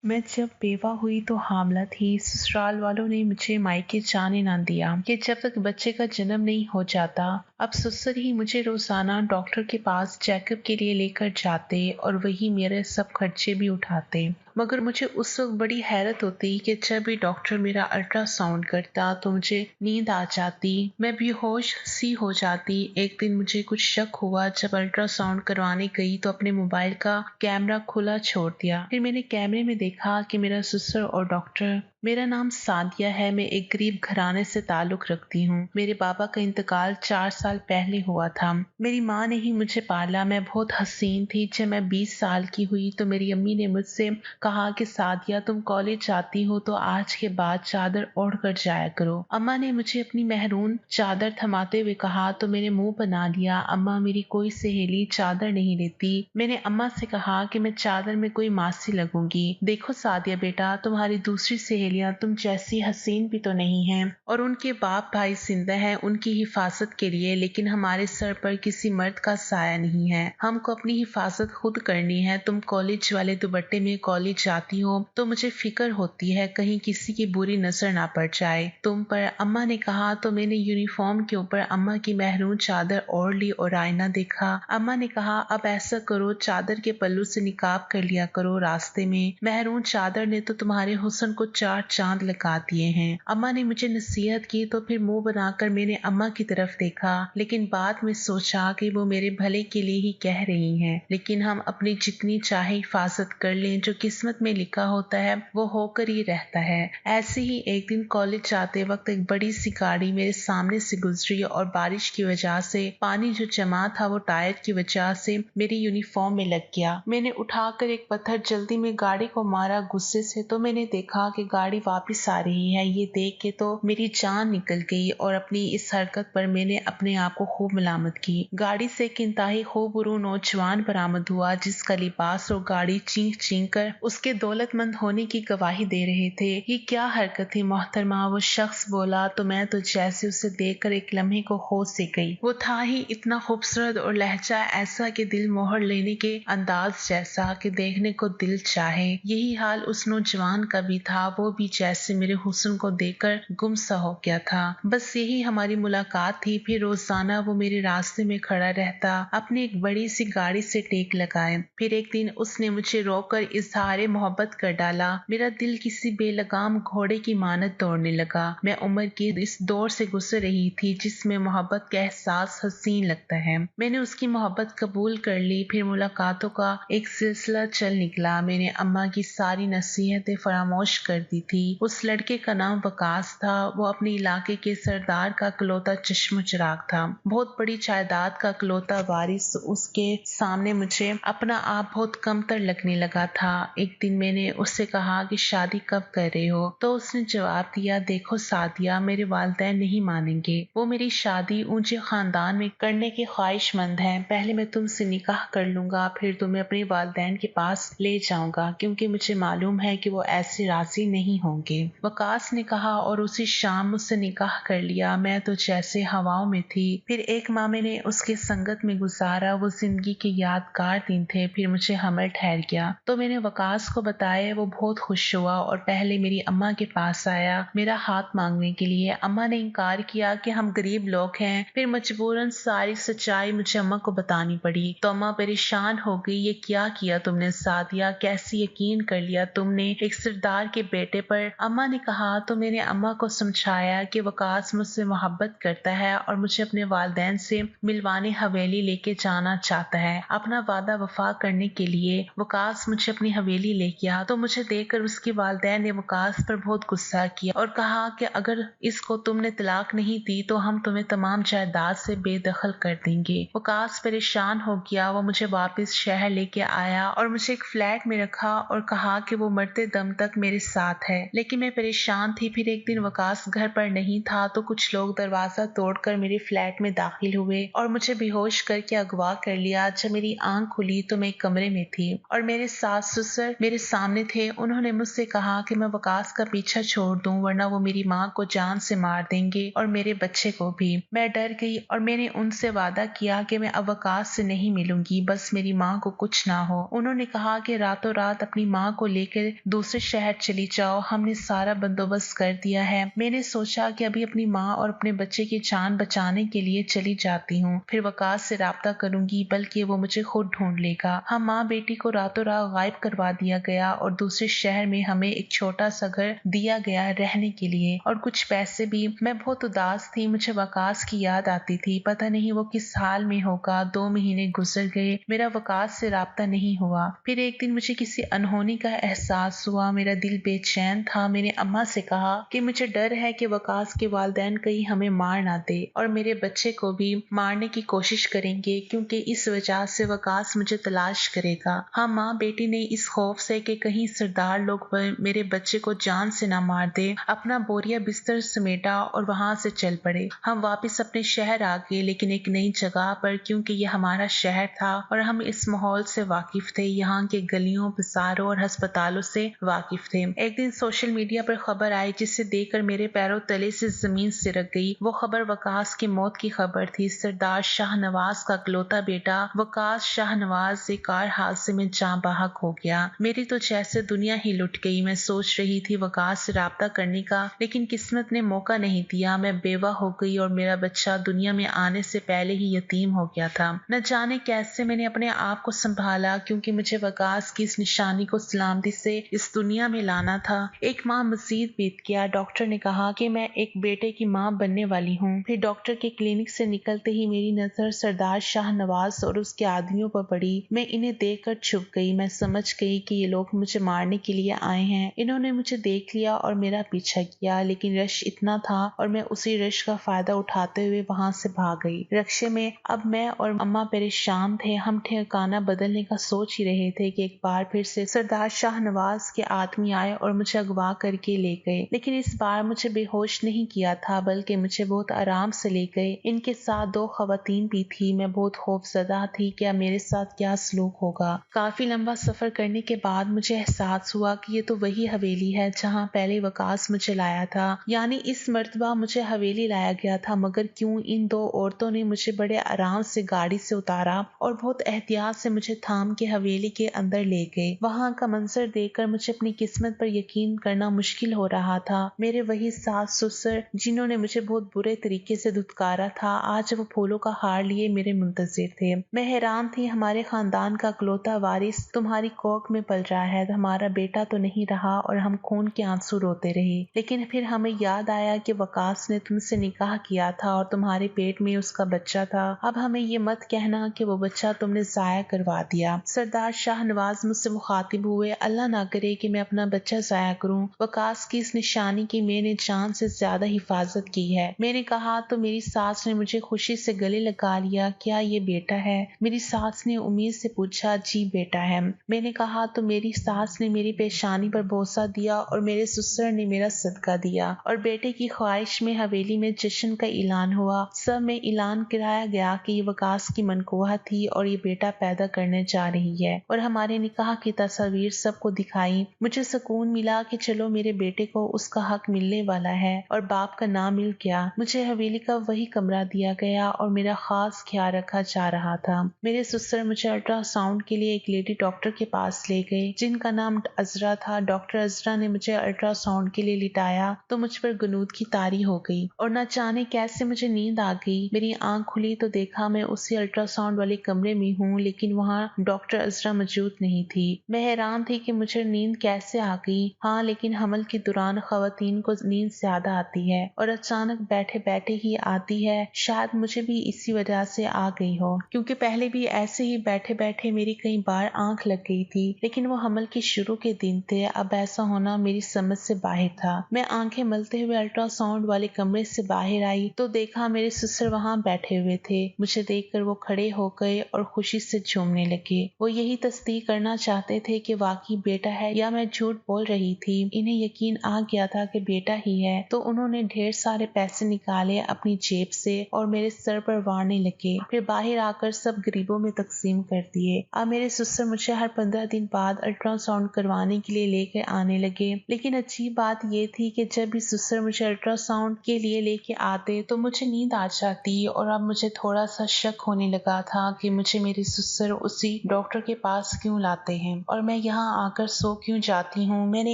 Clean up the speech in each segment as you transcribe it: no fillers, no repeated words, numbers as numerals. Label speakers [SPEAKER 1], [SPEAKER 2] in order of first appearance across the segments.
[SPEAKER 1] मैं जब बेवा हुई तो हामला थी। ससुराल वालों ने मुझे मायके जाने ना दिया कि जब तक बच्चे का जन्म नहीं हो जाता। अब ससुर ही मुझे रोजाना डॉक्टर के पास चेकअप के लिए लेकर जाते और वही मेरे सब खर्चे भी उठाते। मगर मुझे उस वक्त बड़ी हैरत होती कि जब भी डॉक्टर मेरा अल्ट्रासाउंड करता तो मुझे नींद आ जाती, मैं बेहोश सी हो जाती। एक दिन मुझे कुछ शक हुआ, जब अल्ट्रासाउंड करवाने गई तो अपने मोबाइल का कैमरा खुला छोड़ दिया। फिर मैंने कैमरे में देखा कि मेरा ससुर और डॉक्टर। मेरा नाम सादिया है, मैं एक गरीब घराने से ताल्लुक रखती हूँ। मेरे बाबा का इंतकाल 4 साल पहले हुआ था। मेरी माँ ने ही मुझे पाला। मैं बहुत हसीन थी। जब मैं 20 साल की हुई तो मेरी अम्मी ने मुझसे कहा कि सादिया, तुम कॉलेज जाती हो तो आज के बाद चादर ओढ़ कर जाया करो। अम्मा ने मुझे अपनी महरून चादर थमाते हुए कहा तो मैंने मुंह बना लिया। अम्मा, मेरी कोई सहेली चादर नहीं लेती। मैंने अम्मा से कहा कि मैं चादर में कोई मासी लगूंगी। देखो सादिया बेटा, तुम्हारी दूसरी सहेलियां तुम जैसी हसीन भी तो नहीं हैं और उनके बाप भाई जिंदा हैं उनकी हिफाजत के लिए, लेकिन हमारे सर पर किसी मर्द का साया नहीं है। हमको अपनी हिफाजत खुद करनी है। तुम कॉलेज वाले दुपट्टे में कॉलेज जाती हो तो मुझे फिक्र होती है कहीं किसी की बुरी नजर ना पड़ जाए तुम पर। अम्मा ने कहा तो मैंने यूनिफॉर्म के ऊपर अम्मा की महरून चादर ओढ़ ली और आईना देखा। अम्मा ने कहा, अब ऐसा करो, चादर के पल्लू से निकाब कर लिया करो। रास्ते में महरून चादर ने तो तुम्हारे हुस्न को 4 चांद लगा दिए हैं। अम्मा ने मुझे नसीहत की तो फिर मुंह बनाकर मैंने अम्मा की तरफ देखा, लेकिन बाद में सोचा कि वो मेरे भले के लिए ही कह रही हैं। लेकिन हम अपनी जितनी चाहे हिफाजत कर लें, जो किस्मत में लिखा होता है वो होकर ही रहता है। ऐसे ही एक दिन कॉलेज जाते वक्त एक बड़ी सी गाड़ी मेरे सामने से गुजरी और बारिश की वजह से पानी जो जमा था वो टायर की वजह से मेरी यूनिफॉर्म में लग गया। मैंने उठाकर एक पत्थर जल्दी में गाड़ी को मारा गुस्से से, तो मैंने देखा कि गाड़ी वापस आ रही है। ये देख के तो मेरी जान निकल गई और अपनी इस हरकत पर मैंने अपने आप को खूब मलामत की। गाड़ी से एक इंतहाई खूबरू नौजवान बरामद हुआ जिसका लिबास और गाड़ी चीख चीख कर उसके दौलतमंद होने की गवाही दे रहे थे। ये क्या हरकत थी मोहतरमा, वो शख्स बोला तो मैं तो जैसे उसे देखकर एक लम्हे को होश से गई। वो था ही इतना खूबसूरत और लहजा ऐसा कि दिल मोहर लेने के अंदाज जैसा कि देखने को दिल चाहे। यही हाल उस नौजवान का भी था। वो भी जैसे मेरे हुस्न को देखकर गुमसा हो गया था। बस यही हमारी मुलाकात थी। फिर रोजाना वो मेरे रास्ते में खड़ा रहता, अपनी एक बड़ी सी गाड़ी से टेक लगाए। फिर एक दिन उसने मुझे रोककर इजहारे मोहब्बत कर डाला। मेरा दिल किसी बेलगाम घोड़े की मानत दौड़ने लगा। मैं उम्र की इस दौर से गुजर रही थी जिसमें मोहब्बत का एहसास हसीन लगता है। मैंने उसकी मोहब्बत कबूल कर ली। फिर मुलाकातों का एक सिलसिला चल निकला। मैंने अम्मा की सारी नसीहतें फरामोश कर दी थी। उस लड़के का नाम वकास था। वो अपने इलाके के सरदार का इकलौता चश्म चिराग था, बहुत बड़ी जायदाद का इकलौता वारिस। उसके सामने मुझे अपना आप बहुत कमतर लगने लगा था। एक दिन मैंने उससे कहा कि शादी कब कर रहे हो, तो उसने जवाब दिया, देखो सादिया, मेरे वालिदैन नहीं मानेंगे। वो मेरी शादी ऊंचे खानदान में करने के ख्वाहिशमंद हैं। पहले मैं तुमसे निकाह कर लूंगा, फिर तुम्हें अपने वालिदैन के पास ले जाऊंगा, क्योंकि मुझे मालूम है कि वो ऐसे राजी नहीं होंगे। वकास ने कहा और उसी शाम मुझसे निकाह कर लिया। मैं तो जैसे हवाओं में थी। फिर एक माह मैंने उसके संगत में गुजारा। वो जिंदगी के यादगार दिन थे। फिर मुझे हमल ठहर गया तो मैंने वकास को बताया। वो बहुत खुश हुआ और पहले मेरी अम्मा के पास आया मेरा हाथ मांगने के लिए। अम्मा ने इनकार किया कि हम गरीब लोग हैं। फिर मजबूरन सारी सच्चाई मुझे अम्मा को बतानी पड़ी तो अम्मा परेशान हो गई। ये क्या किया तुमने सादिया, कैसे यकीन कर लिया तुमने एक सरदार के बेटे पर। अम्मा ने कहा तो मैंने अम्मा को समझाया कि वकास मुझसे मोहब्बत करता है और मुझे अपने वालिदैन से मिलवाने हवेली लेके जाना चाहता है। अपना वादा वफा करने के लिए वकास मुझे अपनी हवेली ले गया तो मुझे देखकर उसके वालिदैन ने वकास पर बहुत गुस्सा किया और कहा कि अगर इसको तुमने तलाक नहीं दी तो हम तुम्हें तमाम जायदाद से बेदखल कर देंगे। वकास परेशान हो गया। वो मुझे वापस शहर लेके आया और मुझे एक फ्लैट में रखा और कहा कि वो मरते दम तक मेरे साथ है। है, लेकिन मैं परेशान थी। फिर एक दिन वकास घर पर नहीं था तो कुछ लोग दरवाजा तोड़कर मेरे फ्लैट में दाखिल हुए और मुझे बेहोश करके अगवा कर लिया। जब मेरी आंख खुली तो मैं एक कमरे में थी और मेरे सास ससुर मेरे सामने थे। उन्होंने मुझसे कहा कि मैं वकास का पीछा छोड़ दूं वरना वो मेरी माँ को जान से मार देंगे और मेरे बच्चे को भी। मैं डर गई और मैंने उनसे वादा किया कि मैं अब वकास से नहीं मिलूंगी, बस मेरी माँ को कुछ ना हो। उन्होंने कहा कि रातों रात अपनी माँ को लेकर दूसरे शहर चली जाओ, हमने सारा बंदोबस्त कर दिया है। मैंने सोचा कि अभी अपनी माँ और अपने बच्चे की जान बचाने के लिए चली जाती हूँ, फिर वकास से राब्ता करूंगी, बल्कि वो मुझे खुद ढूंढ लेगा। हम माँ बेटी को रातों रात गायब करवा दिया गया और दूसरे शहर में हमें एक छोटा सा घर दिया गया रहने के लिए और कुछ पैसे भी। मैं बहुत उदास थी, मुझे वकास की याद आती थी। पता नहीं वो किस हाल में होगा। 2 महीने गुजर गए, मेरा वकास से राब्ता नहीं हुआ। फिर एक दिन मुझे किसी अनहोनी का एहसास हुआ, मेरा दिल बेचैन था। मैंने अम्मा से कहा कि मुझे डर है कि वकास के वालिदैन कहीं हमें मार ना दे और मेरे बच्चे को भी मारने की कोशिश करेंगे, क्योंकि इस वजह से वकास मुझे तलाश करेगा। हम माँ बेटी ने इस खौफ से कि कहीं सरदार लोग मेरे बच्चे को जान से ना मार दे, अपना बोरिया बिस्तर समेटा और वहां से चल पड़े। हम वापस अपने शहर आ गए, लेकिन एक नई जगह पर, क्योंकि ये हमारा शहर था और हम इस माहौल से वाकिफ थे, यहाँ के गलियों, बाजारों और अस्पतालों से वाकिफ थे। एक दिन सोशल मीडिया पर खबर आई जिसे देखकर मेरे पैरों तले से जमीन सिरक गई। वो खबर वकास की मौत की खबर थी। सरदार शाहनवाज का इकलौता बेटा वकास शाहनवाज एक कार हादसे में जान बहक हो गया। मेरी तो जैसे दुनिया ही लुट गई। मैं सोच रही थी वकास से राब्ता करने का, लेकिन किस्मत ने मौका नहीं दिया। मैं बेवा हो गई और मेरा बच्चा दुनिया में आने से पहले ही यतीम हो गया था। न जाने कैसे मैंने अपने आप को संभाला, क्योंकि मुझे वकास की इस निशानी को सलामती से इस दुनिया में लाना था। एक माह मजीद बीत गया। डॉक्टर ने कहा कि मैं एक बेटे की माँ बनने वाली हूँ। फिर डॉक्टर के क्लिनिक से निकलते ही मेरी नजर सरदार शाहनवाज और उसके आदमियों पर पड़ी। मैं इन्हें देखकर छुप गई। मैं समझ गई कि ये लोग मुझे मारने के लिए आए हैं। इन्होंने मुझे देख लिया और मेरा पीछा किया, लेकिन रश इतना था और मैं उसी रश का फायदा उठाते हुए वहां से भाग गई। रक्शे में अब मैं और अम्मा परेशान थे। हम ठिकाना बदलने का सोच ही रहे थे कि एक बार फिर से सरदार शाहनवाज के आदमी आए और मुझे अगवा करके ले गए, लेकिन इस बार मुझे बेहोश नहीं किया था, बल्कि मुझे बहुत आराम से ले गए। इनके साथ 2 खवातीन भी थी। मैं बहुत खौफजदा थी कि मेरे साथ क्या सलूक होगा। काफी लंबा सफर करने के बाद मुझे एहसास हुआ कि ये तो वही हवेली है जहाँ पहले वकास मुझे लाया था। यानी इस मर्तबा मुझे हवेली लाया गया था, मगर क्यों इन 2 औरतों ने मुझे बड़े आराम से गाड़ी से उतारा और बहुत एहतियात से मुझे थाम के हवेली के अंदर ले गए। वहां का मंजर देखकर मुझे अपनी किस्मत पर यकीन करना मुश्किल हो रहा था। मेरे वही सास ससुर जिन्होंने मुझे बहुत बुरे तरीके से धुतकारा था, आज वो फूलों का हार लिए मेरे मुंतजिर थे। मैं हैरान थी, हमारे खानदान का इकलौता वारिस तुम्हारी कोख में पल रहा है, हमारा बेटा तो नहीं रहा। और हम खून के आंसू रोते रहे। लेकिन फिर हमें याद आया कि वकास ने तुमसे निकाह किया था और तुम्हारे पेट में उसका बच्चा था। अब हमें ये मत कहना कि वो बच्चा तुमने जाया करवा दिया। सरदार शाहनवाज मुझसे मुखातिब हुए। अल्लाह ना करे कि मैं अपना बच्चा जाया करूं। वकास की इस निशानी की मैंने जान से ज्यादा हिफाजत की है। मैंने कहा तो मेरी सास ने मुझे खुशी से गले लगा लिया। क्या ये बेटा है? मेरी सास ने उम्मीद से पूछा। जी बेटा है। मैंने कहा तो मेरी सास ने मेरी पेशानी पर बोसा दिया और मेरे ससुर ने मेरा सदका दिया और बेटे की ख्वाहिश में हवेली में जश्न का ऐलान हुआ। सब में ऐलान कराया गया कि ये वकास की मनकोहा थी और ये बेटा पैदा करने जा रही है और हमारे निकाह की तस्वीर सबको दिखाई। मुझे सुकून मिला कि चलो मेरे बेटे को उसका हक मिलने वाला है और बाप का नाम मिल गया। मुझे हवेली का वही कमरा दिया गया और मेरा खास ख्याल रखा जा रहा था। मेरे ससुर मुझे अल्ट्रासाउंड के लिए एक लेडी डॉक्टर के पास ले गए जिनका नाम अजरा था। डॉक्टर अजरा ने मुझे अल्ट्रासाउंड के लिए लिटाया तो मुझ पर गनूद की तारी हो गई और न जाने कैसे मुझे नींद आ गई। मेरी आंख खुली तो देखा मैं उसी अल्ट्रासाउंड वाले कमरे में हूँ, लेकिन वहाँ डॉक्टर अजरा मौजूद नहीं थी। मैं हैरान थी कि मुझे नींद कैसे आ गई। हाँ, लेकिन हमल के दौरान खवातीन को नींद ज्यादा आती है और अचानक बैठे बैठे ही आती है। शायद मुझे भी इसी वजह से आ गई हो, क्योंकि पहले भी ऐसे ही बैठे बैठे मेरी कई बार आंख लग गई थी, लेकिन वो हमल के शुरू के दिन थे। अब ऐसा होना मेरी समझ से बाहर था। मैं आंखें मलते हुए अल्ट्रासाउंड वाले कमरे से बाहर आई तो देखा मेरे ससुर वहाँ बैठे हुए थे। मुझे देखकर वो खड़े हो गए और खुशी से झूमने लगे। वो यही तस्दीक करना चाहते थे कि वाकई बेटा है या मैं झूठ बोल रही थी। इन्हें यकीन आ गया था कि बेटा ही है, तो उन्होंने ढेर सारे पैसे निकाले अपनी जेब से और मेरे सर पर वारने लगे। फिर बाहर आकर सब गरीबों में तकसीम कर दिए। अब मेरे ससुर मुझे हर 15 दिन बाद अल्ट्रासाउंड करवाने के लिए लेकर आने लगे। लेकिन अजीब बात ये थी कि जब भी ससुर मुझे अल्ट्रासाउंड के लिए लेके आते तो मुझे नींद आ जाती, और अब मुझे थोड़ा सा शक होने लगा था कि मुझे मेरे ससुर उसी डॉक्टर के पास क्यों लाते हैं और मैं यहाँ आकर सो क्यों जाती हूँ। मैंने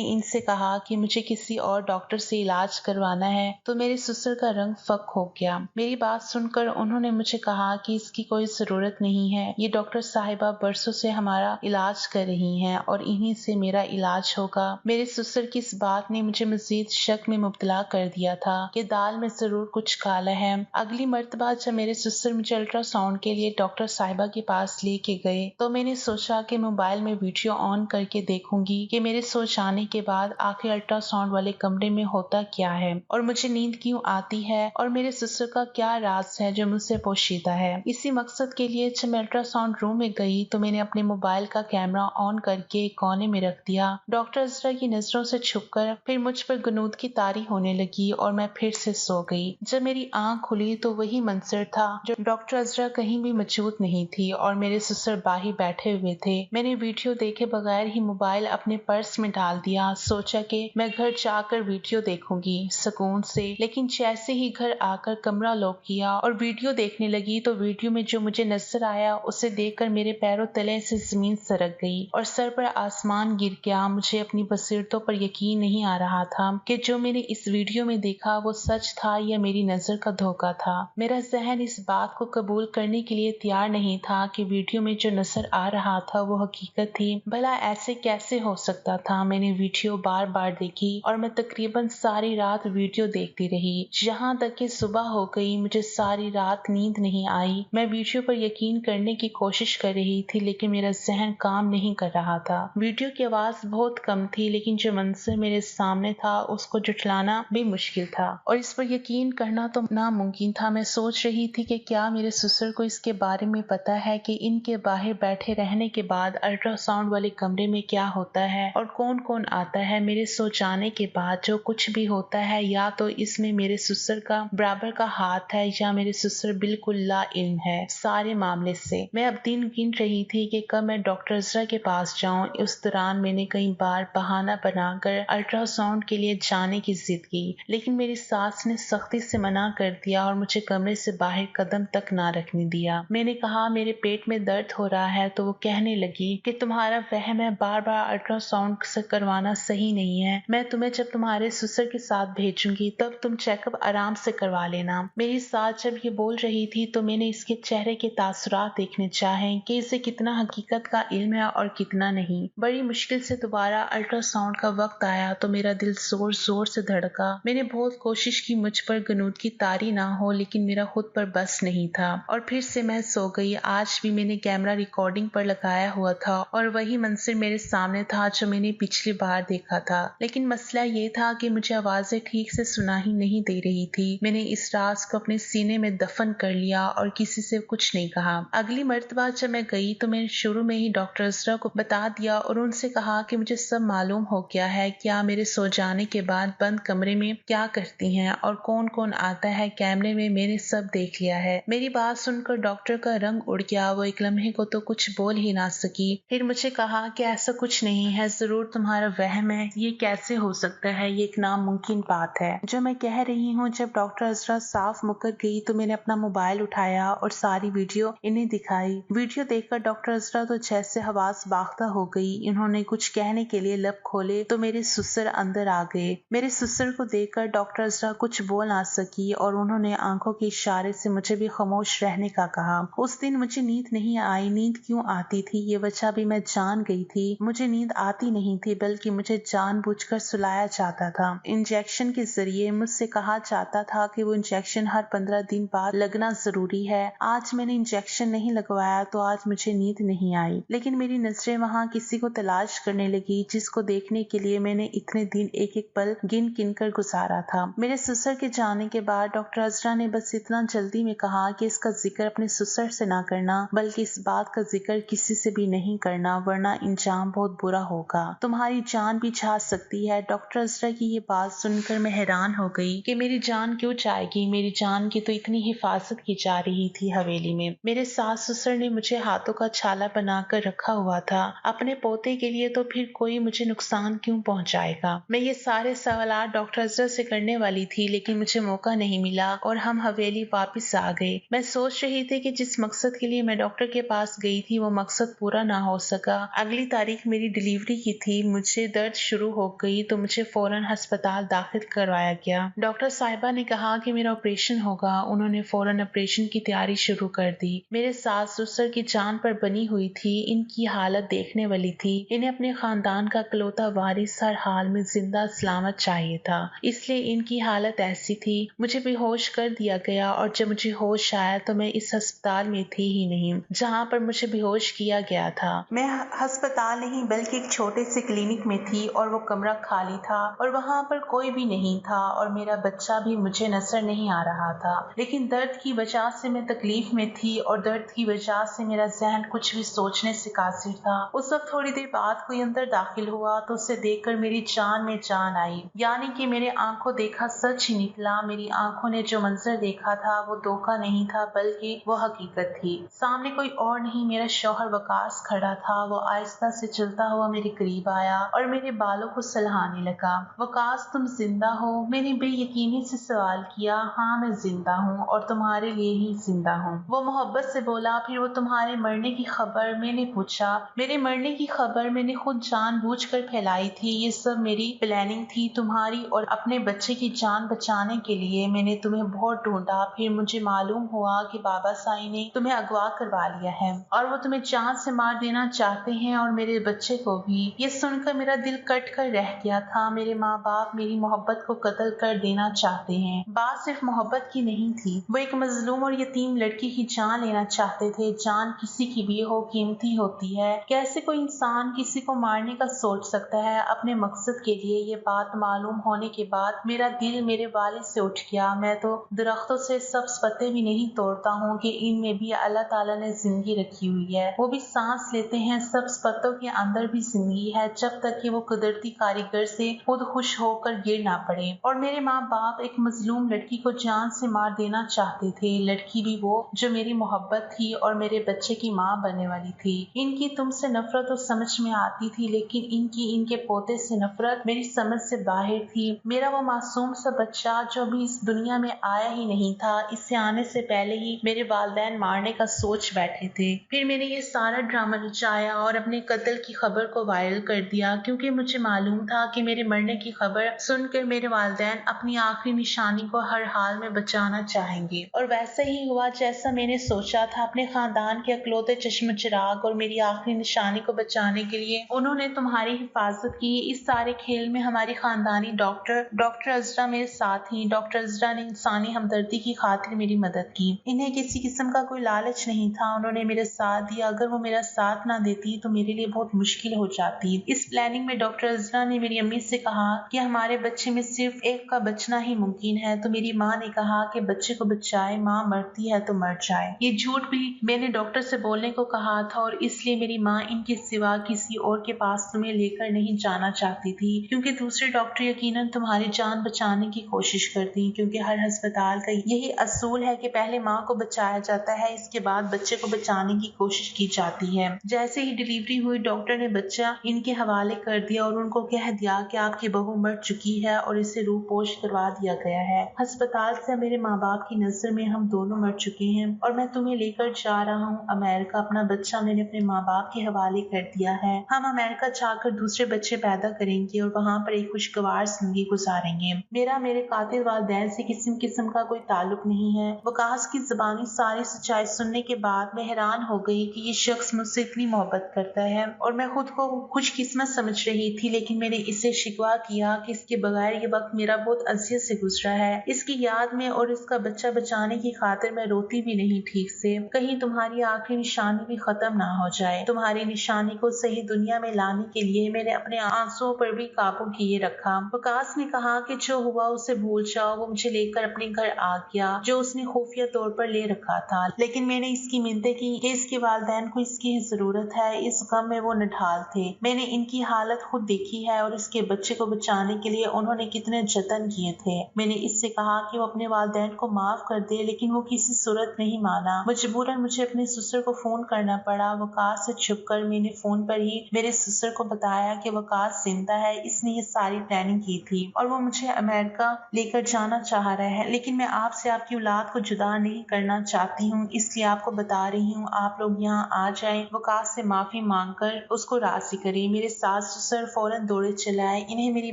[SPEAKER 1] इनसे कहा कि मुझे किसी और डॉक्टर से इलाज करवाना है, तो मेरे ससुर का रंग फक हो गया। मेरी बात सुनकर उन्होंने मुझे कहा कि इसकी कोई जरूरत नहीं है, ये डॉक्टर साहिबा बरसों से हमारा इलाज कर रही हैं और इन्हीं से मेरा इलाज होगा। मेरे ससुर की इस बात ने मुझे मजीद शक में मुब्तला कर दिया था कि दाल में जरूर कुछ काला है। अगली मर्तबा जब मेरे ससुर मुझे अल्ट्रासाउंड के लिए डॉक्टर साहिबा के पास लेके गए तो मैंने सोचा कि मोबाइल में वीडियो ऑन करके देखूंगी कि मेरे सो जाने के बाद आखिर अल्ट्रासाउंड वाले कमरे में होता क्या है और मुझे नींद क्यों आती है और मेरे ससुर का क्या राज है जो मुझसे पोशीदा है। इसी मकसद के लिए जब मैं अल्ट्रासाउंड रूम में गई तो मैंने अपने मोबाइल का कैमरा ऑन करके कोने में रख दिया। डॉक्टर अजरा की नजरों से छुपकर फिर मुझ पर गनूद की तारी होने लगी और मैं फिर से सो गई। जब मेरी आंख खुली तो वही मंजर था जो डॉक्टर अजरा कहीं भी मौजूद नहीं थी और मेरे ससुर बाहर बैठे हुए थे। मैंने वीडियो देखे बगैर ही मोबाइल अपने पर्स में डाल दिया। सोचा कि मैं घर जाकर वीडियो देखूंगी सुकून से, लेकिन जैसे ही घर आकर कमरा लॉक किया और वीडियो देखने लगी तो वीडियो में जो मुझे नजर आया उसे देखकर मेरे पैरों तले से जमीन सरक गई और सर पर आसमान गिर गया। मुझे अपनी बसीरतों पर यकीन नहीं आ रहा था कि जो मैंने इस वीडियो में देखा वो सच था या मेरी नजर का धोखा था। मेरा जहन इस बात को कबूल करने के लिए तैयार नहीं था कि वीडियो में जो नजर आ रहा था वो हकीकत थी। भला ऐसे कैसे हो सकता था। मैंने वीडियो बार बार देखी और मैं तकरीबन सारी रात वीडियो देखती रही, यहाँ तक कि सुबह हो गई। मुझे सारी रात नींद नहीं आई। मैं वीडियो पर यकीन करने की कोशिश कर रही थी लेकिन मेरा जहन काम नहीं कर रहा था। वीडियो की आवाज बहुत कम थी लेकिन जो मंजर मेरे सामने था उसको जुटलाना भी मुश्किल था और इस पर यकीन करना तो नामुमकिन था। मैं सोच रही थी कि क्या मेरे ससुर को इसके बारे में पता है कि इनके बाहर बैठे रहने के बाद अल्ट्रासाउंड वाले कमरे में क्या होता है और कौन कौन आता है। मेरे सो जाने के बाद जो कुछ भी होता है या तो इसमें मेरे ससुर का बराबर का हाथ है या मेरे ससुर बिल्कुल ला इल्म है सारे मामले से। मैं अब दिन गिन रही थी कि कब मैं डॉक्टर अजरा के पास जाऊं। उस दौरान मैंने कई बार बहाना बनाकर अल्ट्रासाउंड के लिए जाने की जिद की लेकिन मेरी सास ने सख्ती से मना कर दिया और मुझे कमरे से बाहर कदम तक ना रखने दिया। मैंने कहा मेरे पेट में दर्द हो रहा है तो वो कहने लगी कि तुम्हारा वहम है, बार बार अल्ट्रासाउंड से करवाना सही नहीं है। मैं तुम्हें जब तुम्हारे ससुर के साथ भेजूंगी तब तुम चेकअप आराम से करवा लेना। मेरी सास जब ये बोल रही थी तो मैंने इसके चेहरे के तासुरात देखने चाहे कि इसे कितना हकीकत का इल्म है और कितना नहीं। बड़ी मुश्किल से दोबारा अल्ट्रासाउंड का वक्त आया तो मेरा दिल जोर जोर से धड़का। मैंने बहुत कोशिश की मुझ पर गनूद की तारी ना हो लेकिन मेरा खुद पर बस नहीं था और फिर से मैं सो गई। आज भी मैंने कैमरा रिकॉर्डिंग पर लगाया हुआ था और वही मंजर मेरे सामने था जो मैंने पिछली बार देखा था, लेकिन मसला ये था कि मुझे आवाजें ठीक से सुना ही नहीं दे रही थी। मैंने इस राज को अपने सीने में दफन कर लिया और किसी से कुछ नहीं कहा। अगली मर्तबा जब मैं गई तो मैंने शुरू में ही डॉक्टर अजरा को बता दिया और उनसे कहा कि मुझे सब मालूम हो गया है, क्या मेरे सो जाने के बाद बंद कमरे में क्या करती हैं और कौन कौन आता है कैमरे में, मैंने सब देख लिया है। मेरी बात सुनकर डॉक्टर का रंग उड़ गया। वो एक लम्हे को तो कुछ बोल ही ना सकी। फिर मुझे कहा कि ऐसा कुछ नहीं है, जरूर तुम्हारा वहम है, ये कैसे हो सकता है, ये एक नामुमकिन बात है जो मैं कह रही हूँ। जब डॉक्टर अजरा साफ मुकर गई तो मैंने अपना मोबाइल उठाया और सारी वीडियो इन्हें दिखाई। वीडियो देखकर डॉक्टर अजरा तो जैसे हवास बाख्ता हो गई। इन्होंने कुछ कहने के लिए लब खोले तो मेरे ससुर अंदर आ गए। मेरे ससुर को देखकर डॉक्टर अजरा कुछ बोल ना सकी और उन्होंने आंखों के इशारे से मुझे भी खामोश रहने का कहा। उस दिन मुझे नींद नहीं आई। नींद क्यों आती थी ये वजह भी मैं जान गई थी। मुझे नींद आती नहीं थी बल्कि मुझे जानबूझकर सुलाया जाता था। इंजेक्शन के जरिए मुझसे कहा जाता था कि वो इंजेक्शन हर 15 दिन बाद लगना जरूरी है। आज मैंने इंजेक्शन नहीं लगवाया तो आज मुझे नींद नहीं आई, लेकिन मेरी नजरें वहाँ किसी को तलाश करने लगी जिसको देखने के लिए मैंने इतने दिन एक एक पल गिन गिन कर गुजारा था। मेरे ससुर के जाने के बाद डॉक्टर अजरा ने बस इतना जल्दी में कहा कि इसका जिक्र अपने ससुर से ना करना बल्कि इस बात का जिक्र किसी से भी नहीं करना वरना इंजाम बहुत बुरा होगा। तुम्हारी जान جان بھی جا سکتی ہے۔ ڈاکٹر عذرا کی یہ بات سن کر میں حیران ہو گئی کہ میری جان کیوں جائے گی، میری جان کی تو اتنی حفاظت کی جا رہی تھی حویلی میں۔ میرے ساس سسر نے مجھے ہاتھوں کا چھالا بنا کر رکھا ہوا تھا، اپنے پوتے کے لیے تو پھر کوئی مجھے نقصان کیوں پہنچائے گا؟ میں یہ سارے سوالات ڈاکٹر عذرا سے کرنے والی تھی، لیکن مجھے موقع نہیں ملا اور ہم حویلی واپس آ گئے۔ میں سوچ رہی تھی کہ جس مقصد کے لیے میں ڈاکٹر کے پاس گئی تھی وہ مقصد پورا نہ ہو سکا۔ اگلی تاریخ میری ڈیلیوری کی تھی، مجھے درد شروع ہو گئی تو مجھے فوراً ہسپتال داخل کروایا گیا۔ ڈاکٹر صاحبہ نے کہا کہ میرا آپریشن ہوگا، انہوں نے فوراً آپریشن کی تیاری شروع کر دی۔ میرے ساس سسر کی جان پر بنی ہوئی تھی، ان کی حالت دیکھنے والی تھی، انہیں اپنے خاندان کا اکلوتا وارث ہر حال میں زندہ سلامت چاہیے تھا، اس لیے ان کی حالت ایسی تھی۔ مجھے بے ہوش کر دیا گیا اور جب مجھے ہوش آیا تو میں اس ہسپتال میں تھی ہی نہیں جہاں پر مجھے بے ہوش کیا گیا تھا۔ میں ہسپتال نہیں بلکہ ایک چھوٹے سے کلینک میں تھی اور وہ کمرہ خالی تھا اور وہاں پر کوئی بھی نہیں تھا اور میرا بچہ بھی مجھے نظر نہیں آ رہا تھا، لیکن درد کی وجہ سے میں تکلیف میں تھی اور درد کی وجہ سے میرا ذہن کچھ بھی سوچنے سے قاصر تھا۔ اس وقت تھوڑی دیر بعد کوئی اندر داخل ہوا تو اسے دیکھ کر میری جان میں جان آئی، یعنی کہ میرے آنکھوں دیکھا سچ ہی نکلا۔ میری آنکھوں نے جو منظر دیکھا تھا وہ دھوکہ نہیں تھا بلکہ وہ حقیقت تھی۔ سامنے کوئی اور نہیں، میرا شوہر وقاص کھڑا تھا۔ وہ آہستہ سے چلتا ہوا میرے قریب آیا اور میرے بالوں کو سلہانے لگا۔ وقاص تم زندہ ہو؟ میں نے بے یقینی سے سوال کیا۔ ہاں میں زندہ ہوں اور تمہارے لیے ہی زندہ ہوں، وہ محبت سے بولا۔ پھر وہ تمہارے مرنے کی خبر؟ میں نے پوچھا۔ میرے مرنے کی خبر میں نے خود جان بوجھ کر پھیلائی تھی، یہ سب میری پلاننگ تھی تمہاری اور اپنے بچے کی جان بچانے کے لیے۔ میں نے تمہیں بہت ڈھونڈا، پھر مجھے معلوم ہوا کہ بابا سائی نے تمہیں اغوا کروا لیا ہے اور وہ تمہیں جان سے مار دینا چاہتے ہیں اور میرے بچے کو بھی۔ یہ سن کر میرا دل کٹ کر رہ گیا تھا۔ میرے ماں باپ میری محبت کو قتل کر دینا چاہتے ہیں۔ بات صرف محبت کی نہیں تھی، وہ ایک مظلوم اور یتیم لڑکی کی جان لینا چاہتے تھے۔ جان کسی کی بھی ہو قیمتی ہوتی ہے، کیسے کوئی انسان کسی کو مارنے کا سوچ سکتا ہے اپنے مقصد کے لیے؟ یہ بات معلوم ہونے کے بعد میرا دل میرے والد سے اٹھ گیا۔ میں تو درختوں سے سبز پتے بھی نہیں توڑتا ہوں کہ ان میں بھی اللہ تعالیٰ نے زندگی رکھی ہوئی ہے، وہ بھی سانس لیتے ہیں، سبز پتوں کے اندر بھی زندگی ہے جب تک کہ وہ قدرتی کاریگر سے خود خوش ہو کر گر نہ پڑے۔ اور میرے ماں باپ ایک مظلوم لڑکی کو جان سے مار دینا چاہتے تھے، لڑکی بھی وہ جو میری محبت تھی اور میرے بچے کی ماں بننے والی تھی۔ ان کی تم سے نفرت تو سمجھ میں آتی تھی، لیکن ان کے پوتے سے نفرت میری سمجھ سے باہر تھی۔ میرا وہ معصوم سا بچہ جو ابھی اس دنیا میں آیا ہی نہیں تھا، اس سے آنے سے پہلے ہی میرے والدین مارنے کا سوچ بیٹھے تھے۔ پھر میں نے یہ سارا ڈرامہ رچایا اور اپنے قتل کی خبر کو وائرل کر دیا، کیونکہ مجھے معلوم تھا کہ میرے مرنے کی خبر سن کر میرے والدین اپنی آخری نشانی کو ہر حال میں بچانا چاہیں گے۔ اور ویسا ہی ہوا جیسا میں نے سوچا تھا۔ اپنے خاندان کے اکلوتے چشم چراغ اور میری آخری نشانی کو بچانے کے لیے انہوں نے تمہاری حفاظت کی۔ اس سارے کھیل میں ہماری خاندانی ڈاکٹر عذرا میرے ساتھ تھی۔ ڈاکٹر عذرا نے انسانی ہمدردی کی خاطر میری مدد کی، انہیں کسی قسم کا کوئی لالچ نہیں تھا، انہوں نے میرا ساتھ دیا۔ اگر وہ میرا ساتھ نہ دیتی تو میرے لیے بہت مشکل ہو جاتی۔ اس پلاننگ میں ڈاکٹر عذرا نے میری امی سے کہا کہ ہمارے بچے میں صرف ایک کا بچنا ہی ممکن ہے، تو میری ماں نے کہا کہ بچے کو بچائے، ماں مرتی ہے تو مر جائے۔ یہ جھوٹ بھی میں نے ڈاکٹر سے بولنے کو کہا تھا اور اس لیے میری ماں ان کے سوا کسی اور کے پاس تمہیں لے کر نہیں جانا چاہتی تھی، کیونکہ دوسرے ڈاکٹر یقیناً تمہاری جان بچانے کی کوشش کرتی، کیونکہ ہر ہسپتال کا یہی اصول ہے کہ پہلے ماں کو بچایا جاتا ہے، اس کے بعد بچے کو بچانے کی کوشش کی جاتی ہے۔ جیسے ہی ڈیلیوری ہوئی ڈاکٹر نے بچہ ان کے حوالے کر دیا اور ان کو کہہ دیا کہ آپ کی بہو مر چکی ہے اور اسے روح پوش کروا دیا گیا ہے۔ ہسپتال سے میرے ماں باپ کی نظر میں ہم دونوں مر چکے ہیں اور میں تمہیں لے کر جا رہا ہوں امریکہ۔ اپنا بچہ میں نے اپنے ماں باپ کے حوالے کر دیا ہے، ہم امریکہ جا کر دوسرے بچے پیدا کریں گے اور وہاں پر ایک خوشگوار زندگی گزاریں گے۔ میرا میرے قاتل والدین سے قسم کا کوئی تعلق نہیں ہے۔ وقاص کی زبانی ساری سچائی سننے کے بعد میں حیران ہو گئی کہ یہ شخص مجھ سے اتنی محبت کرتا ہے اور میں خود کو خوش قسمت سمجھ رہی تھی، لیکن میں نے اسے شکوہ کیا کہ اس کے بغیر یہ وقت میرا بہت اذیت سے گزرا ہے، اس کی یاد میں اور اس کا بچہ بچانے کی خاطر میں روتی بھی نہیں ٹھیک سے، کہیں تمہاری آخری نشانی بھی ختم نہ ہو جائے۔ تمہاری نشانی کو صحیح دنیا میں لانے کے لیے میں نے اپنے آنسوؤں پر بھی قابو کیے رکھا۔ وقاص نے کہا کہ جو ہوا اسے بھول جاؤ۔ وہ مجھے لے کر اپنے گھر آ گیا جو اس نے خفیہ طور پر لے رکھا تھا، لیکن میں نے اس کی منتیں کی کہ اس کے والدین کو اس کی ضرورت ہے، اس غم میں وہ نڈھال تھے۔ میں نے ان کی حالت हालत खुद देखी है और इसके बच्चे को बचाने के लिए उन्होंने कितने जतन किए थे। मैंने इससे कहा कि वो अपने वालिदैन को माफ कर दे, लेकिन वो किसी सूरत नहीं माना। मजबूरन मुझे अपने ससुर को फोन करना पड़ा। वकास से छुपकर मैंने फोन पर ही मेरे ससुर को बताया कि वकास जिंदा है, इसने ये सारी प्लानिंग की थी और वो मुझे अमेरिका लेकर जाना चाह रहा है, लेकिन मैं आपसे आपकी औलाद को जुदा नहीं करना चाहती हूँ, इसलिए आपको बता रही हूँ आप लोग यहाँ आ जाएं। वकास से माफी मांगकर उसको राजी करें। मेरे सास ससुर फौरन दौड़े चले आए। इन्हें मेरी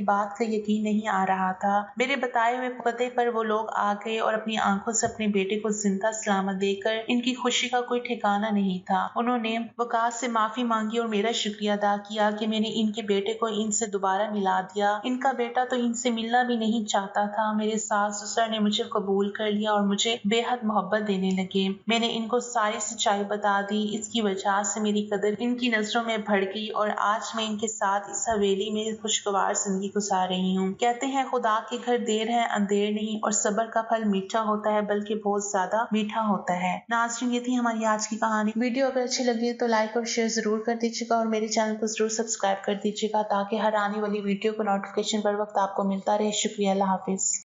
[SPEAKER 1] बात का यकीन नहीं आ रहा था। मेरे बताए हुए पते पर वो लोग आ गए और अपनी आंखों से अपने बेटे को जिंदा सलामत देखकर इनकी खुशी का कोई ठिकाना नहीं था। उन्होंने वकास से माफी मांगी और मेरा शुक्रिया अदा किया कि मैंने इनके बेटे को इनसे दोबारा मिला दिया। इनका बेटा तो इनसे मिलना भी नहीं चाहता था। मेरे सास ससुर ने मुझे कबूल कर लिया और मुझे बेहद मोहब्बत देने लगे। मैंने इनको सारी सच्चाई बता दी। इसकी वजह से मेरी कदर इनकी नजरों में बढ़ गई और आज मैं इनके साथ इस हवेली में खुशगवार जिंदगी गुजार रही हूँ। कहते हैं खुदा के घर देर है अंधेर नहीं, और सब्र का फल मीठा होता है, बल्कि बहुत ज्यादा मीठा होता है। नाज़रीन, ये थी हमारी आज की कहानी। वीडियो अगर अच्छी लगी तो लाइक और शेयर जरूर कर दीजिएगा और मेरे चैनल को जरूर सब्सक्राइब कर दीजिएगा ताकि हर आने वाली वीडियो को नोटिफिकेशन पर वक्त आपको मिलता रहे। शुक्रिया। अल्लाह हाफिज।